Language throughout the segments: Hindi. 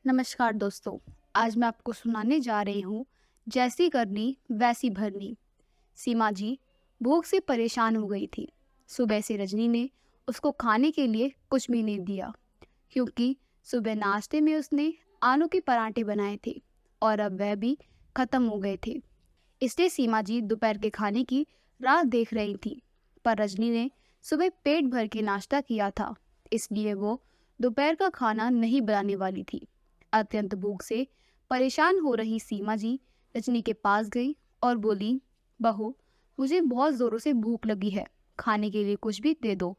नमस्कार दोस्तों। आज मैं आपको सुनाने जा रही हूँ जैसी करनी वैसी भरनी। सीमा जी भूख से परेशान हो गई थी। सुबह से रजनी ने उसको खाने के लिए कुछ भी नहीं दिया, क्योंकि सुबह नाश्ते में उसने आलू के पराठे बनाए थे और अब वह भी खत्म हो गए थे। इसलिए सीमा जी दोपहर के खाने की राह देख रही थी। पर रजनी ने सुबह पेट भर के नाश्ता किया था, इसलिए वो दोपहर का खाना नहीं बनाने वाली थी। अत्यंत भूख से परेशान हो रही सीमा जी रजनी के पास गई और बोली, बहू, मुझे बहुत जोरों से भूख लगी है, खाने के लिए कुछ भी दे दो।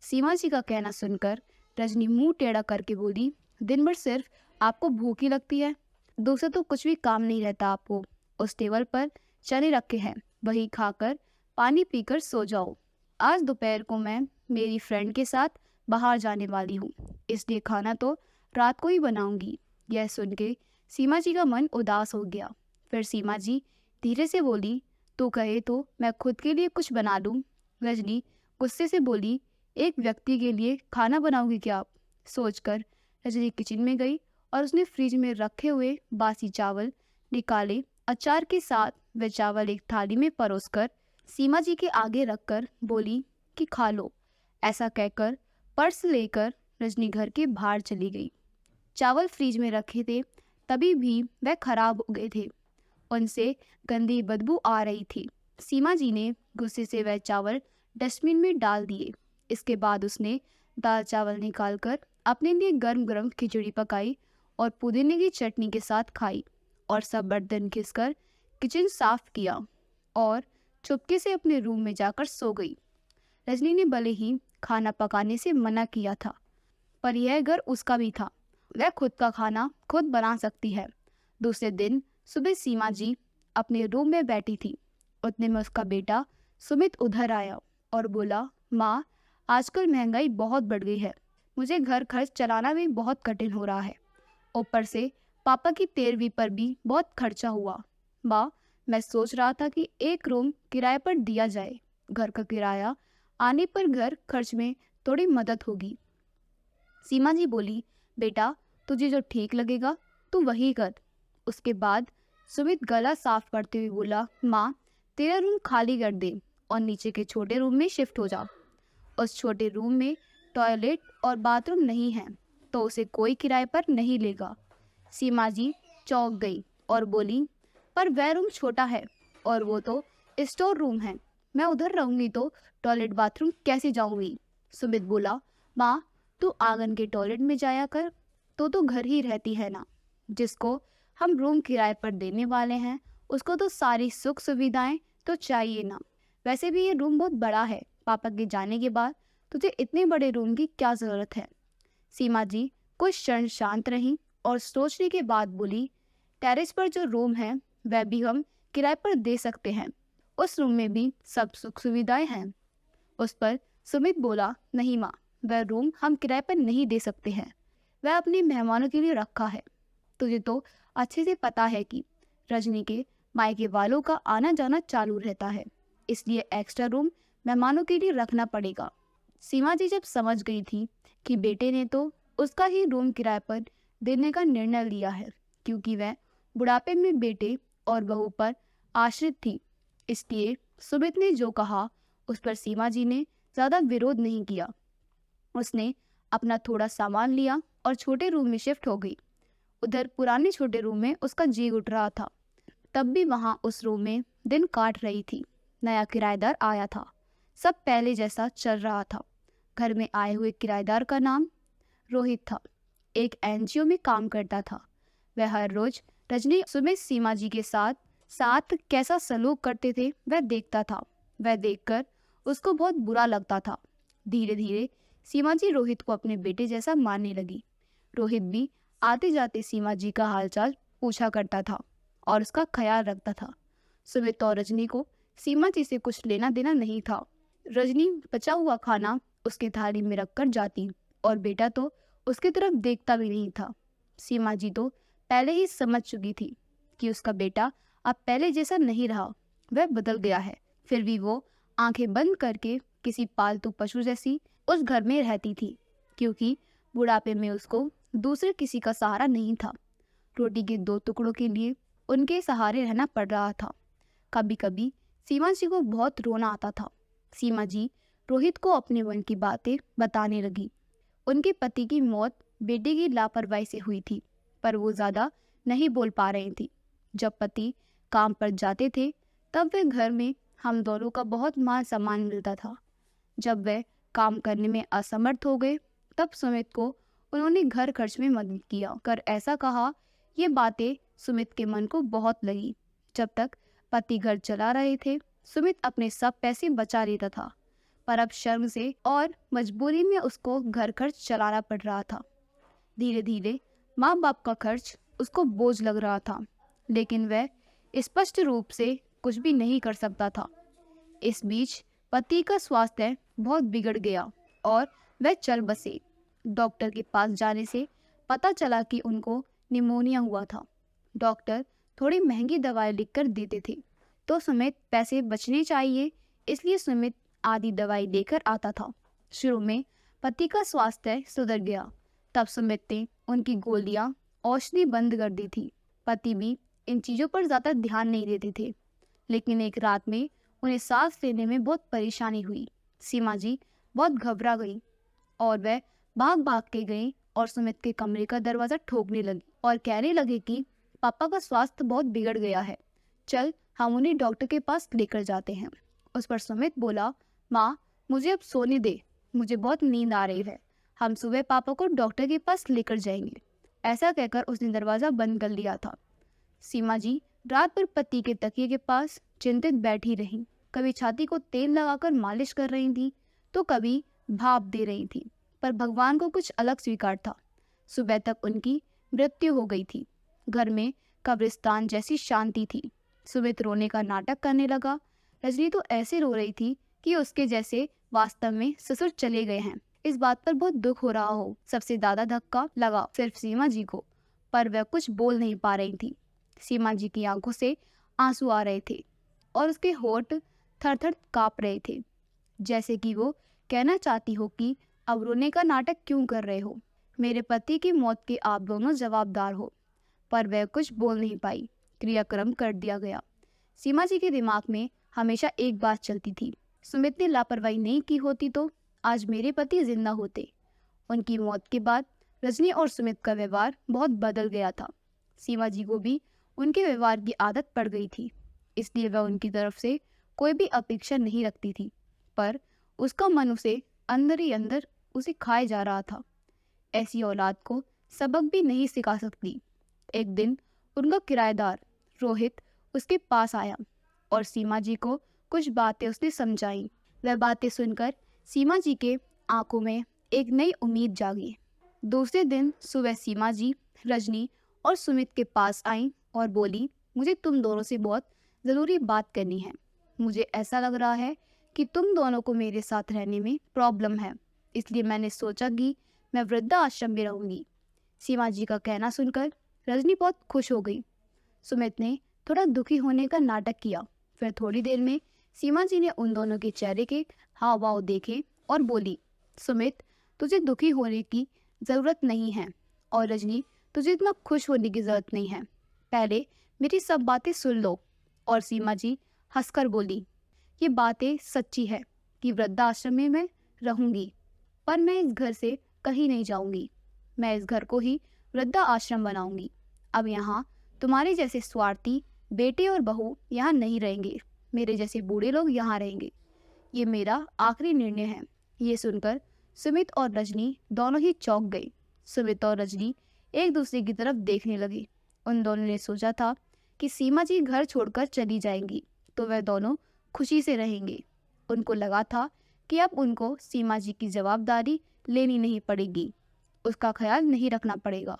सीमा जी का कहना सुनकर रजनी मुंह टेढ़ा करके बोली, दिन भर सिर्फ आपको भूख ही लगती है, दूसरा तो कुछ भी काम नहीं रहता आपको। उस टेबल पर चने रखे हैं, वही खाकर पानी पीकर सो जाओ। आज दोपहर को मैं मेरी फ्रेंड के साथ बाहर जाने वाली हूँ, इसलिए खाना तो रात को ही बनाऊंगी। यह सुन के सीमा जी का मन उदास हो गया। फिर सीमा जी धीरे से बोली, तू कहे तो मैं खुद के लिए कुछ बना लूं। रजनी गुस्से से बोली, एक व्यक्ति के लिए खाना बनाओगी क्या आप? सोचकर रजनी किचन में गई और उसने फ्रिज में रखे हुए बासी चावल निकाले। अचार के साथ वे चावल एक थाली में परोसकर सीमा जी के आगे रखकर बोली कि खा लो। ऐसा कहकर पर्स लेकर रजनी घर के बाहर चली गई। चावल फ्रिज में रखे थे, तभी भी वह खराब हो गए थे। उनसे गंदी बदबू आ रही थी। सीमा जी ने गुस्से से वह चावल डस्टबिन में डाल दिए। इसके बाद उसने दाल चावल निकालकर अपने लिए गर्म गर्म खिचड़ी पकाई और पुदीने की चटनी के साथ खाई और सब बर्तन घिसकर किचन साफ किया और चुपके से अपने रूम में जाकर सो गई। रजनी ने भले ही खाना पकाने से मना किया था, पर यह घर उसका भी था। वह खुद का खाना खुद बना सकती है। दूसरे दिन सुबह सीमा जी अपने रूम में बैठी थी। उतने में उसका बेटा सुमित उधर आया और बोला, माँ, आजकल महंगाई बहुत बढ़ गई है, मुझे घर खर्च चलाना भी बहुत कठिन हो रहा है। ऊपर से पापा की 13वीं पर भी बहुत खर्चा हुआ। माँ, मैं सोच रहा था कि एक रूम किराए पर दिया जाए, घर का किराया आने पर घर खर्च में थोड़ी मदद होगी। सीमा जी बोली, बेटा, तुझे जो ठीक लगेगा तू वही कर। उसके बाद सुमित गला साफ करते हुए बोला, माँ, तेरा रूम खाली कर दे और नीचे के छोटे रूम में शिफ्ट हो जा। उस छोटे रूम में टॉयलेट और बाथरूम नहीं है, तो उसे कोई किराए पर नहीं लेगा। सीमा जी चौंक गई और बोली, पर वह रूम छोटा है और वो तो स्टोर रूम है, मैं उधर रहूंगी तो टॉयलेट बाथरूम कैसे जाऊंगी? सुमित बोला, माँ, तू आंगन के टॉयलेट में जाया कर, तो घर ही रहती है ना। जिसको हम रूम किराए पर देने वाले हैं उसको तो सारी सुख सुविधाएं तो चाहिए ना। वैसे भी ये रूम बहुत बड़ा है, पापा के जाने के बाद तुझे इतने बड़े रूम की क्या जरूरत है? सीमा जी कुछ क्षण शांत रही और सोचने के बाद बोली, टेरेस पर जो रूम है वह भी हम किराए पर दे सकते हैं, उस रूम में भी सब सुख सुविधाएं हैं। उस पर सुमित बोला, नहीं माँ, वह रूम हम किराए पर नहीं दे सकते हैं, वह अपने मेहमानों के लिए रखा है। तुझे तो अच्छे से पता है कि रजनी के मायके वालों का आना जाना चालू रहता है, इसलिए एक्स्ट्रा रूम मेहमानों के लिए रखना पड़ेगा। सीमा जी जब समझ गई थी कि बेटे ने तो उसका ही रूम किराए पर देने का निर्णय लिया है, क्योंकि वह बुढ़ापे में बेटे और बहू पर आश्रित थी, इसलिए सुमित ने जो कहा उस पर सीमा जी ने ज्यादा विरोध नहीं किया। उसने अपना थोड़ा सामान लिया और छोटे रूम में शिफ्ट हो गई। उधर पुराने छोटे रूम में उसका जी उठ रहा था। तब भी वहां उस रूम में दिन काट रही थी। नया किराएदार आया था, सब पहले जैसा चल रहा था। घर में आए हुए किराएदार का नाम रोहित था, एक एनजीओ में काम करता था। वह हर रोज रजनी सुमित सीमा जी के साथ साथ कैसा सलूक करते थे वह देखता था। वह देखकर उसको बहुत बुरा लगता था। धीरे धीरे सीमा जी रोहित को अपने बेटे जैसा मानने लगी। रोहित भी आते जाते सीमा जी का हालचाल पूछा करता था और उसका ख्याल रखता था। सुमित और रजनी को सीमा जी से कुछ लेना देना नहीं था। रजनी बचा हुआ खाना उसके थाली में रखकर जाती और बेटा तो उसकी तरफ देखता भी नहीं था। सीमा जी तो पहले ही समझ चुकी थी कि उसका बेटा अब पहले जैसा नहीं रहा, वह बदल गया है। फिर भी वो आंखें बंद करके किसी पालतू पशु जैसी उस घर में रहती थी, क्योंकि बुढ़ापे में उसको दूसरे किसी का सहारा नहीं था। रोटी के 2 टुकड़ों के लिए उनके सहारे रहना पड़ रहा था। कभी कभी सीमा जी को बहुत रोना आता था। सीमा जी रोहित को अपने मन की बातें बताने लगी। उनके पति की मौत बेटे की लापरवाही से हुई थी, पर वो ज़्यादा नहीं बोल पा रही थी। जब पति काम पर जाते थे तब वे घर में हम दोनों का बहुत मान सम्मान मिलता था। जब वे काम करने में असमर्थ हो गए तब सुमित को उन्होंने घर खर्च में मदद किया कर ऐसा कहा। ये बातें सुमित के मन को बहुत लगी। जब तक पति घर चला रहे थे सुमित अपने सब पैसे बचा लेता था, पर अब शर्म से और मजबूरी में उसको घर खर्च चलाना पड़ रहा था। धीरे धीरे माँ बाप का खर्च उसको बोझ लग रहा था, लेकिन वह स्पष्ट रूप से कुछ भी नहीं कर सकता था। इस बीच पति का स्वास्थ्य बहुत बिगड़ गया और वह चल बसे। डॉक्टर के पास जाने से पता चला कि उनको निमोनिया हुआ था। डॉक्टर थोड़ी महंगी दवाई लिखकर देते थे, तो सुमित पैसे बचने चाहिए, इसलिए सुमित आधी दवाई लेकर आता था। शुरू में पति का स्वास्थ्य सुधर गया, तब सुमित ने उनकी गोलियां औषधि बंद कर दी थी। पति भी इन चीज़ों पर ज़्यादा ध्यान नहीं देते थे, लेकिन एक रात में उन्हें सांस लेने में बहुत परेशानी हुई। सीमा जी बहुत घबरा गई और वह भाग भाग के गई और सुमित के कमरे का दरवाज़ा ठोकने लगी और कहने लगे कि पापा का स्वास्थ्य बहुत बिगड़ गया है, चल हम उन्हें डॉक्टर के पास लेकर जाते हैं। उस पर सुमित बोला, माँ मुझे अब सोने दे, मुझे बहुत नींद आ रही है, हम सुबह पापा को डॉक्टर के पास लेकर जाएंगे। ऐसा कहकर उसने दरवाज़ा बंद कर लिया था। सीमा जी रात भर पति के तकिए के पास चिंतित बैठी रहीं। कभी छाती को तेल लगाकर मालिश कर रही थी तो कभी भाप दे रही थी, पर भगवान को कुछ अलग स्वीकार था। सुबह तक उनकी मृत्यु हो गई थी। घर में कब्रिस्तान जैसी शांति थी। सुमित रोने का नाटक करने लगा। रजनी तो ऐसे रो रही थी कि उसके जैसे वास्तव में ससुर चले गए हैं। इस बात पर बहुत दुख हो रहा हो। सबसे ज्यादा धक्का लगा सिर्फ सीमा जी को, पर वह कुछ बोल नहीं पा रही थी। सीमा जी की आंखों से आंसू आ रहे थे और उसके होंठ थर-थर कांप रहे थे, जैसे कि वो कहना चाहती हो कि अब रोने का नाटक क्यों कर रहे हो, मेरे पति की मौत के आप दोनों जवाबदार हो। पर वह कुछ बोल नहीं पाई। क्रियाक्रम कर दिया गया। सीमा जी के दिमाग में हमेशा एक बात चलती थी, सुमित ने लापरवाही नहीं की होती तो आज मेरे पति जिंदा होते। उनकी मौत के बाद रजनी और सुमित का व्यवहार बहुत बदल गया था। सीमा जी को भी उनके व्यवहार की आदत पड़ गई थी, इसलिए वह उनकी तरफ से कोई भी अपेक्षा नहीं रखती थी, पर उसका मन उसे अंदर ही अंदर उसे खाए जा रहा था। ऐसी औलाद को सबक भी नहीं सिखा सकती। एक दिन उनका किराएदार रोहित उसके पास आया और सीमा जी को कुछ बातें उसने समझाई। वह बातें सुनकर सीमा जी के आंखों में एक नई उम्मीद जागी। दूसरे दिन सुबह सीमा जी रजनी और सुमित के पास आई और बोली, मुझे तुम दोनों से बहुत ज़रूरी बात करनी है। मुझे ऐसा लग रहा है कि तुम दोनों को मेरे साथ रहने में प्रॉब्लम है, इसलिए मैंने सोचा कि मैं वृद्धा आश्रम में रहूंगी। सीमा जी का कहना सुनकर रजनी बहुत खुश हो गई। सुमित ने थोड़ा दुखी होने का नाटक किया। फिर थोड़ी देर में सीमा जी ने उन दोनों के चेहरे के हाव भाव देखे और बोली, सुमित तुझे दुखी होने की ज़रूरत नहीं है और रजनी तुझे इतना खुश होने की ज़रूरत नहीं है। पहले मेरी सब बातें सुन लो। और सीमा जी हंसकर बोली, ये बातें सच्ची है कि वृद्धाश्रम में मैं रहूंगी, पर मैं इस घर से कहीं नहीं जाऊंगी। मैं इस घर को ही वृद्धा आश्रम बनाऊंगी। अब यहाँ तुम्हारे जैसे स्वार्थी बेटे और बहू यहाँ नहीं रहेंगे, मेरे जैसे बूढ़े लोग यहाँ रहेंगे। ये मेरा आखिरी निर्णय है। ये सुनकर सुमित और रजनी दोनों ही चौंक गए। सुमित और रजनी एक दूसरे की तरफ देखने लगे। उन दोनों ने सोचा था कि सीमा जी घर छोड़कर चली जाएंगी तो वह दोनों खुशी से रहेंगे। उनको लगा था कि अब उनको सीमा जी की जवाबदारी लेनी नहीं पड़ेगी, उसका ख्याल नहीं रखना पड़ेगा,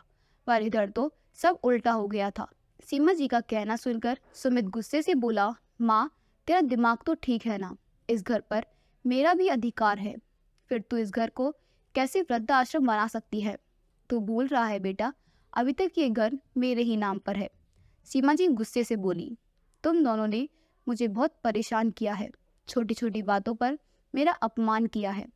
पर इधर तो सब उल्टा हो गया था। सीमा जी का कहना सुनकर सुमित गुस्से से बोला, माँ तेरा दिमाग तो ठीक है ना, इस घर पर मेरा भी अधिकार है, फिर तू इस घर को कैसे वृद्ध आश्रम बना सकती है? तू भूल रहा है बेटा, अभी तक ये घर मेरे ही नाम पर है। सीमा जी गुस्से से बोली, तुम दोनों ने मुझे बहुत परेशान किया है, छोटी छोटी बातों पर मेरा अपमान किया है,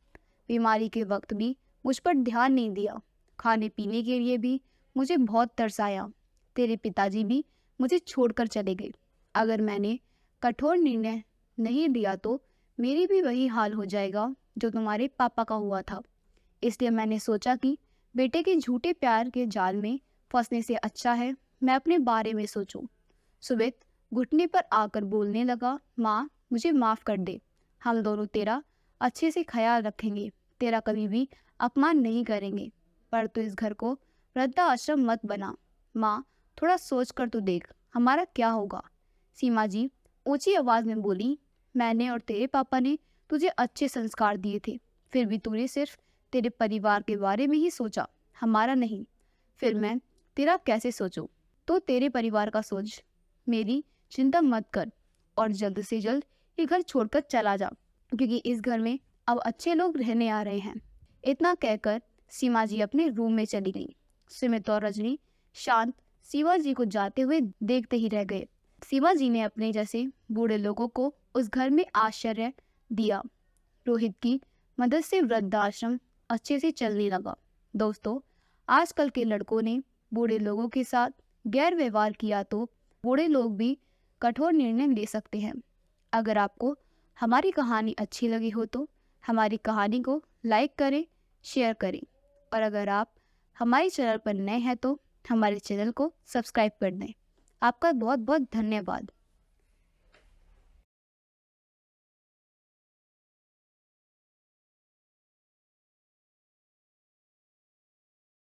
बीमारी के वक्त भी मुझ पर ध्यान नहीं दिया, खाने पीने के लिए भी मुझे बहुत तरस आया। तेरे पिताजी भी मुझे छोड़कर चले गए। अगर मैंने कठोर निर्णय नहीं लिया तो मेरी भी वही हाल हो जाएगा जो तुम्हारे पापा का हुआ था। इसलिए मैंने सोचा कि बेटे के झूठे प्यार के जाल में फंसने से अच्छा है मैं अपने बारे में सोचूं। सुमित घुटने पर आकर बोलने लगा, माँ मुझे माफ़ कर दे। हम दोनों तेरा अच्छे से ख्याल रखेंगे, तेरा कभी भी अपमान नहीं करेंगे। पर तू इस घर को वृद्धाश्रम मत बना। माँ थोड़ा सोच कर तो देख हमारा क्या होगा। सीमा जी ऊंची आवाज़ में बोली, मैंने और तेरे पापा ने तुझे अच्छे संस्कार दिए थे, फिर भी तूने सिर्फ तेरे परिवार के बारे में ही सोचा, हमारा नहीं। फिर मैं तेरा कैसे सोचूं? तो तेरे परिवार का सोच। मेरी चिंता मत कर और जल्द से जल्द ये घर छोड़कर चला जा, क्योंकि इस घर में अब अच्छे लोग रहने आ रहे हैं। इतना कहकर सीमा जी अपने रूम में चली गई। सुमित और रजनी शांत सीमा जी को जाते हुए देखते ही रह गए। सीमा जी ने अपने जैसे बूढ़े लोगों को उस घर में आश्रय दिया। रोहित की मदद से वृद्धाश्रम अच्छे से चलने लगा। दोस्तों, आजकल के लड़कों ने बूढ़े लोगों के साथ गैर व्यवहार किया तो बूढ़े लोग भी कठोर निर्णय ले सकते हैं। अगर आपको हमारी कहानी अच्छी लगी हो तो हमारी कहानी को लाइक करें, शेयर करें और अगर आप हमारे चैनल पर नए हैं तो हमारे चैनल को सब्सक्राइब कर दें। आपका बहुत बहुत धन्यवाद।